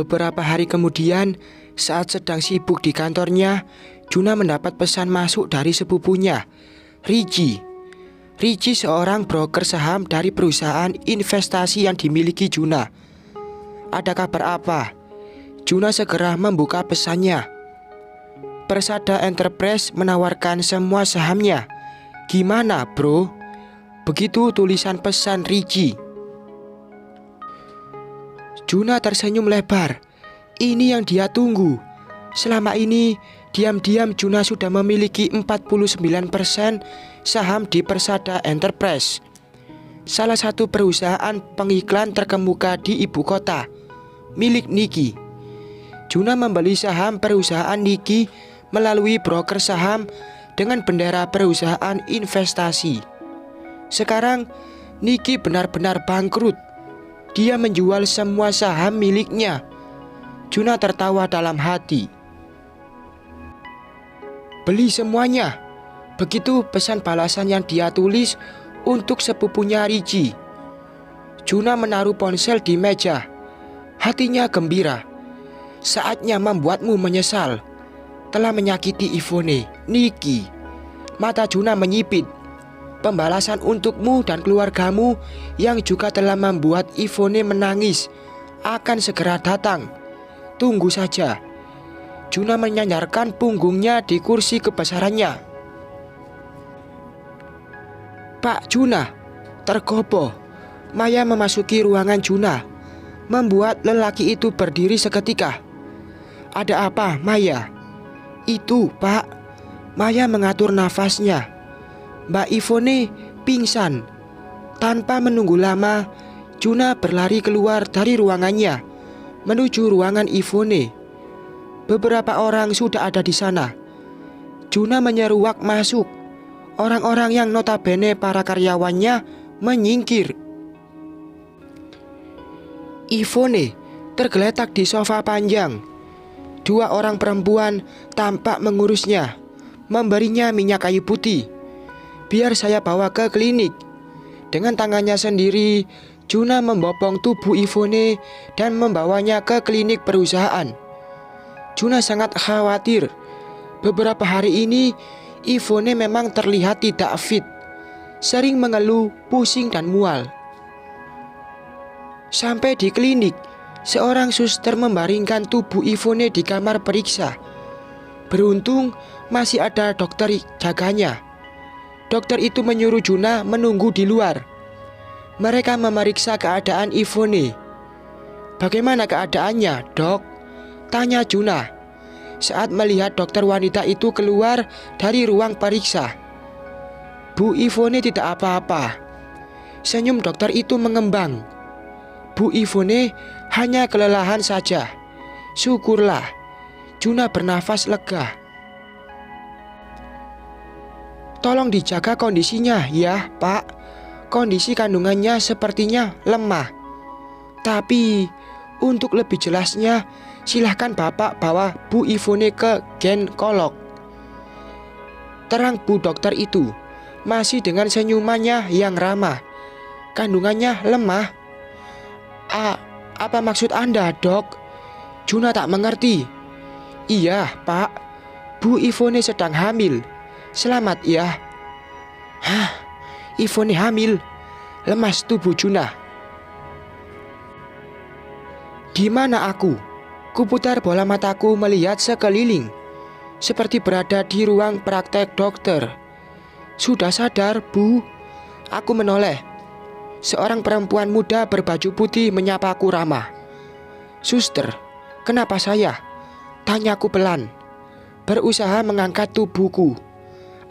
Beberapa hari kemudian, saat sedang sibuk di kantornya, Juna mendapat pesan masuk dari sepupunya, Riji. Riji seorang broker saham dari perusahaan investasi yang dimiliki Juna. Ada kabar apa? Juna segera membuka pesannya. Persada Enterprise menawarkan semua sahamnya. Gimana, bro? Begitu tulisan pesan Riji. Juna tersenyum lebar. Ini yang dia tunggu. Selama ini, diam-diam Juna sudah memiliki 49% saham di Persada Enterprise, salah satu perusahaan pengiklan terkemuka di ibu kota, milik Niki. Juna membeli saham perusahaan Niki melalui broker saham dengan bendera perusahaan investasi. Sekarang, Niki benar-benar bangkrut. Dia menjual semua saham miliknya. Juna tertawa dalam hati. Beli semuanya. Begitu pesan balasan yang dia tulis untuk sepupunya Riji. Juna menaruh ponsel di meja. Hatinya gembira. Saatnya membuatmu menyesal. Telah menyakiti Ivone, Niki. Mata Juna menyipit. Pembalasan untukmu dan keluargamu yang juga telah membuat Ivone menangis akan segera datang. Tunggu saja. Juna menyandarkan punggungnya di kursi kebesarannya. Pak Juna, tergopoh. Maya memasuki ruangan Juna, membuat lelaki itu berdiri seketika. Ada apa, Maya? Itu, Pak. Maya mengatur nafasnya. Mbak Ivone pingsan. Tanpa menunggu lama, Juna berlari keluar dari ruangannya menuju ruangan Ivone. Beberapa orang sudah ada di sana. Juna menyeruak masuk. Orang-orang yang notabene para karyawannya menyingkir. Ivone tergeletak di sofa panjang. Dua orang perempuan tampak mengurusnya, memberinya minyak kayu putih. Biar saya bawa ke klinik. Dengan tangannya sendiri, Juna membopong tubuh Ivone dan membawanya ke klinik perusahaan. Juna sangat khawatir. Beberapa hari ini, Ivone memang terlihat tidak fit. Sering mengeluh, pusing dan mual. Sampai di klinik, seorang suster membaringkan tubuh Ivone di kamar periksa. Beruntung masih ada dokter jaganya. Dokter itu menyuruh Juna menunggu di luar. Mereka memeriksa keadaan Ivone. Bagaimana keadaannya, dok? Tanya Juna saat melihat dokter wanita itu keluar dari ruang periksa. Bu Ivone tidak apa-apa. Senyum dokter itu mengembang. Bu Ivone hanya kelelahan saja. Syukurlah. Juna bernafas lega. Tolong dijaga kondisinya ya, Pak. Kondisi kandungannya sepertinya lemah. Tapi untuk lebih jelasnya, silahkan Bapak bawa Bu Ivone ke ginekolog. Terang Bu dokter itu, masih dengan senyumannya yang ramah. Kandungannya lemah. Apa maksud Anda, dok? Juna tak mengerti. Iya, Pak. Bu Ivone sedang hamil. Selamat ya. Hah, Ivone hamil. Lemas tubuh Juna. Di mana aku? Kuputar bola mataku melihat sekeliling, seperti berada di ruang praktek dokter. Sudah sadar, Bu? Aku menoleh. Seorang perempuan muda berbaju putih menyapaku ramah. Suster, kenapa saya? Tanyaku pelan. Berusaha mengangkat tubuhku.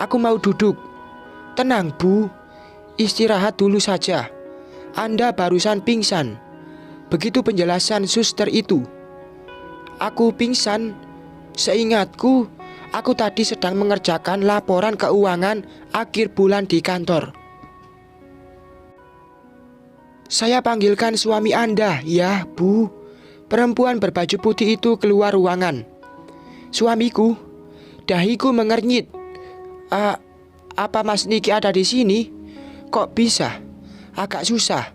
Aku mau duduk. Tenang, Bu. Istirahat dulu saja. Anda barusan pingsan. Begitu penjelasan suster itu. Aku pingsan. Seingatku, aku tadi sedang mengerjakan laporan keuangan akhir bulan di kantor. Saya panggilkan suami Anda, ya, Bu. Perempuan berbaju putih itu keluar ruangan. Suamiku, dahiku mengernyit. Apa Mas Niki ada di sini? Kok bisa? Agak susah.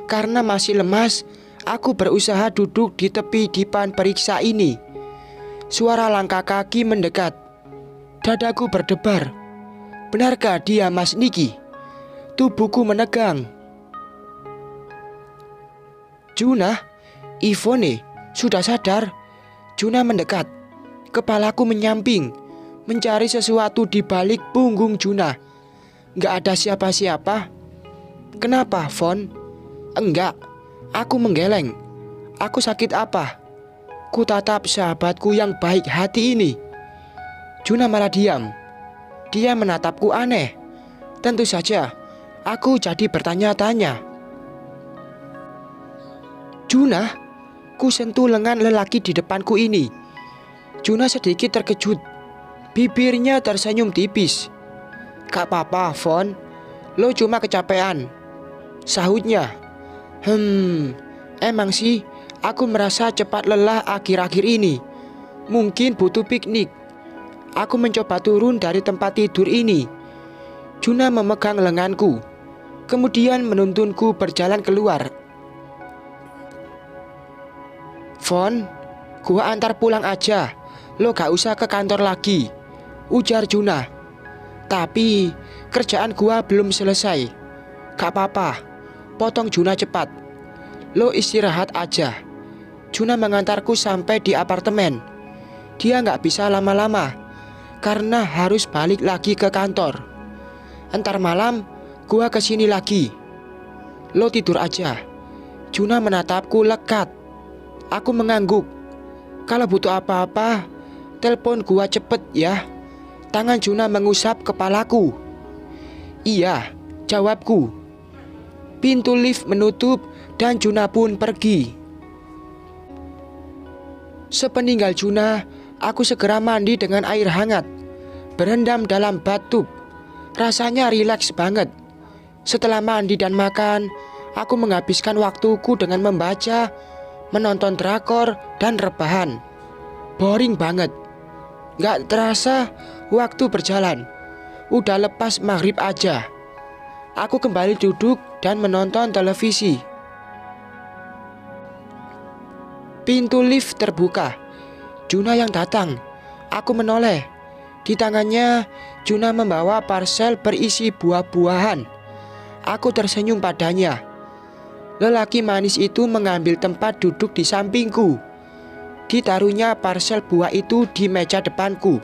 Karena masih lemas, Aku berusaha duduk di tepi dipan periksa ini. Suara langkah kaki mendekat. Dadaku berdebar. Benarkah dia Mas Niki? Tubuhku menegang. Juna, Ivone, sudah sadar? Juna mendekat. Kepalaku menyamping, mencari sesuatu di balik punggung Juna. Gak ada siapa-siapa. Kenapa, Von? Enggak, aku menggeleng. Aku sakit apa? Ku tatap sahabatku yang baik hati ini. Juna malah diam. Dia menatapku aneh. Tentu saja, aku jadi bertanya-tanya. Juna, ku sentuh lengan lelaki di depanku ini. Juna sedikit terkejut. Bibirnya tersenyum tipis. Gak apa-apa, Von. Lo cuma kecapean, sahutnya. Emang sih, aku merasa cepat lelah akhir-akhir ini. Mungkin butuh piknik. Aku mencoba turun dari tempat tidur ini. Juna memegang lenganku, kemudian menuntunku berjalan keluar. Von, gua antar pulang aja. Lo gak usah ke kantor lagi, ujar Juna. Tapi kerjaan gua belum selesai. Gak apa-apa, potong Juna cepat. Lo istirahat aja. Juna mengantarku sampai di apartemen. Dia gak bisa lama-lama karena harus balik lagi ke kantor. Entar malam gua kesini lagi. Lo tidur aja. Juna menatapku lekat. Aku mengangguk. Kalau butuh apa-apa, telepon gua cepet ya. Tangan Juna mengusap kepalaku. Iya, jawabku. Pintu lift menutup dan Juna pun pergi. Sepeninggal Juna, aku segera mandi dengan air hangat, berendam dalam bathtub. Rasanya rileks banget. Setelah mandi dan makan, aku menghabiskan waktuku dengan membaca, menonton drakor, dan rebahan. Boring banget. Gak terasa waktu berjalan. Udah lepas maghrib aja. Aku kembali duduk dan menonton televisi. Pintu lift terbuka. Juna yang datang. Aku menoleh. Di tangannya Juna membawa parsel berisi buah-buahan. Aku tersenyum padanya. Lelaki manis itu mengambil tempat duduk di sampingku. Ditaruhnya parsel buah itu di meja depanku.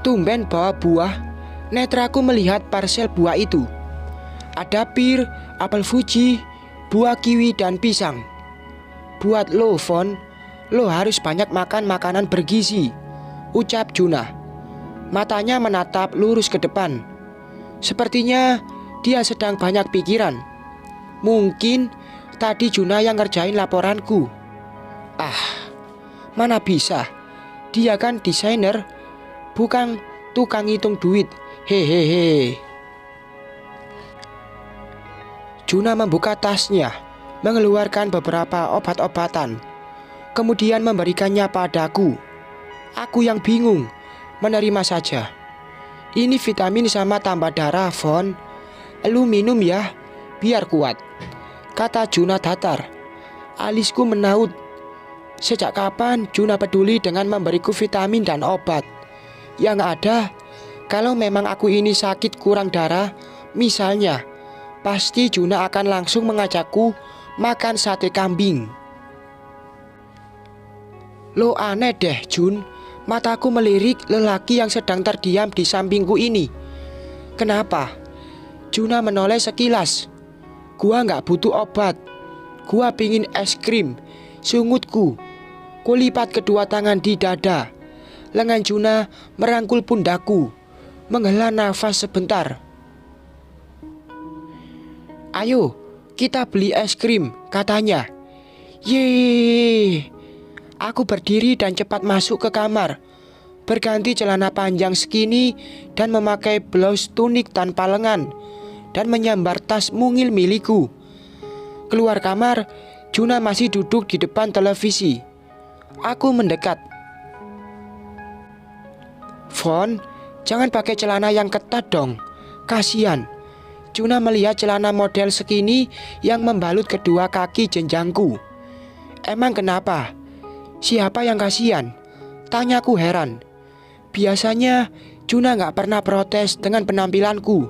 Tumben bawa buah. Netraku melihat parsel buah itu. Ada pir, apel Fuji, buah kiwi, dan pisang. Buat lo, Von, lo harus banyak makan makanan bergizi, ucap Juna. Matanya menatap lurus ke depan. Sepertinya dia sedang banyak pikiran. Mungkin tadi Juna yang ngerjain laporanku. Mana bisa. Dia kan desainer, bukan tukang ngitung duit. Hehehe. Juna membuka tasnya, mengeluarkan beberapa obat-obatan, kemudian memberikannya padaku. Aku yang bingung, menerima saja. Ini vitamin sama tambah darah, Von. Lu minum ya, biar kuat, kata Juna datar. Alisku menaut. Sejak kapan Juna peduli dengan memberiku vitamin dan obat? Yang ada, kalau memang aku ini sakit kurang darah, misalnya, pasti Juna akan langsung mengajakku makan sate kambing. Lo aneh deh, Jun. Mataku melirik lelaki yang sedang terdiam di sampingku ini. Kenapa? Juna menoleh sekilas. Gua gak butuh obat. Gua pingin es krim. Sungutku. Kulipat kedua tangan di dada. Lengan Juna merangkul pundakku, menghela nafas sebentar. Ayo, kita beli es krim, katanya. Yeay. Aku berdiri dan cepat masuk ke kamar, berganti celana panjang skinny dan memakai blus tunik tanpa lengan, dan menyambar tas mungil milikku. Keluar kamar, Juna masih duduk di depan televisi. Aku mendekat. Von, jangan pakai celana yang ketat dong. Kasian. Juna melihat celana model skinny yang membalut kedua kaki jenjangku. Emang kenapa? Siapa yang kasihan? Tanyaku heran. Biasanya Juna gak pernah protes dengan penampilanku.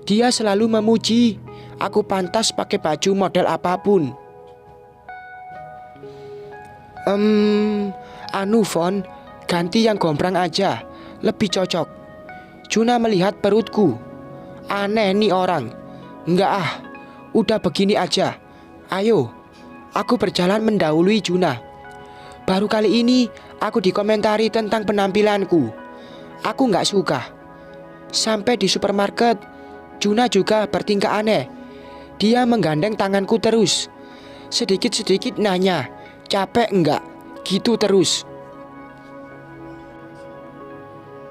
Dia selalu memuji aku pantas pakai baju model apapun. Anu Von, ganti yang gombrang aja, lebih cocok. Juna melihat perutku. Aneh nih orang. Enggak udah begini aja. Ayo. Aku berjalan mendahului Juna. Baru kali ini aku dikomentari tentang penampilanku. Aku gak suka. Sampai di supermarket, Juna juga bertingkah aneh. Dia menggandeng tanganku terus. Sedikit-sedikit nanya, capek enggak? Gitu terus.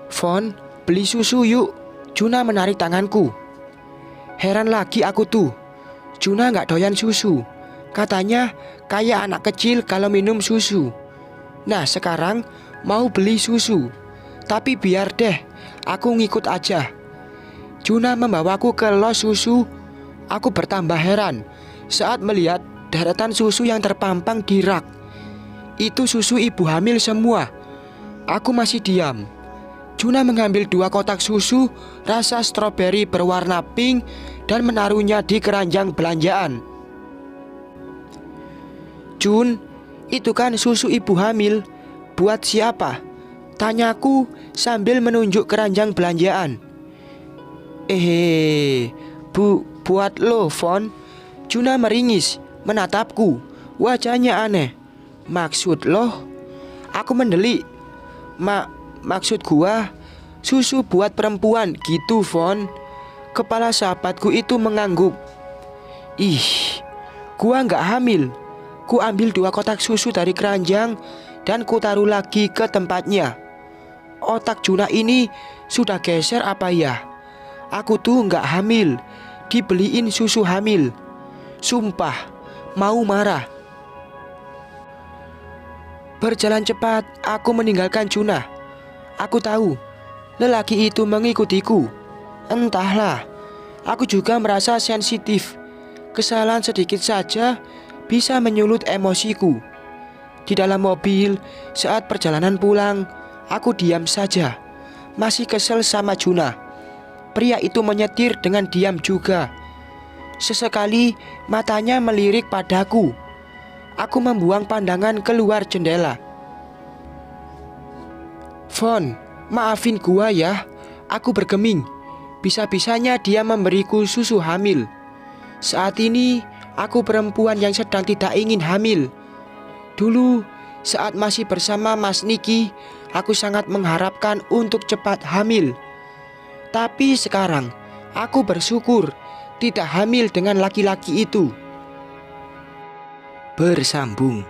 Von, beli susu yuk. Juna menarik tanganku. Heran lagi aku tuh. Juna gak doyan susu. Katanya kayak anak kecil kalau minum susu. Nah sekarang mau beli susu. Tapi biar deh, aku ngikut aja. Juna membawaku ke los susu. Aku bertambah heran saat melihat deretan susu yang terpampang di rak. Itu susu ibu hamil semua. Aku masih diam. Juna mengambil 2 kotak susu rasa stroberi berwarna pink dan menaruhnya di keranjang belanjaan. Jun, itu kan susu ibu hamil. Buat siapa? Tanyaku sambil menunjuk keranjang belanjaan. Buat lo, Von. Juna meringis, menatapku. Wajahnya aneh. Maksud lo? Aku mendelik. Maksud gua susu buat perempuan gitu, Von. Kepala sahabatku itu mengangguk. Ih, gua nggak hamil. Ku ambil 2 kotak susu dari keranjang dan ku taruh lagi ke tempatnya. Otak Juna ini sudah geser apa ya? Aku tuh nggak hamil. Dibeliin susu hamil. Sumpah, mau marah. Berjalan cepat, aku meninggalkan Juna. Aku tahu, lelaki itu mengikutiku. Entahlah, aku juga merasa sensitif. Kesalahan sedikit saja bisa menyulut emosiku. Di dalam mobil, saat perjalanan pulang, aku diam saja. Masih kesel sama Juna. Pria itu menyetir dengan diam juga. Sesekali matanya melirik padaku. Aku membuang pandangan keluar jendela. Von, maafin gua ya. Aku bergeming. Bisa-bisanya dia memberiku susu hamil. Saat ini aku perempuan yang sedang tidak ingin hamil. Dulu saat masih bersama Mas Niki, aku sangat mengharapkan untuk cepat hamil. Tapi sekarang aku bersyukur tidak hamil dengan laki-laki itu. Bersambung.